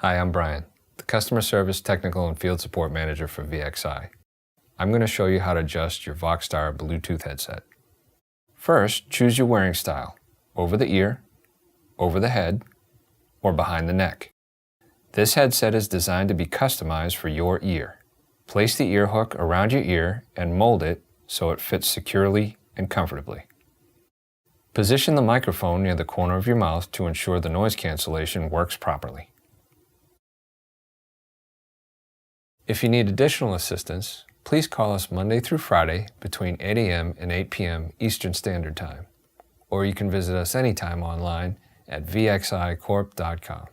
Hi, I'm Brian, the Customer Service Technical and Field Support Manager for VXi. I'm going to show you how to adjust your VoxStar Bluetooth headset. First, choose your wearing style: over the ear, over the head, or behind the neck. This headset is designed to be customized for your ear. Place the ear hook around your ear and mold it so it fits securely and comfortably. Position the microphone near the corner of your mouth to ensure the noise cancellation works properly. If you need additional assistance, please call us Monday through Friday between 8 a.m. and 8 p.m. Eastern Standard Time, or you can visit us anytime online at vxicorp.com.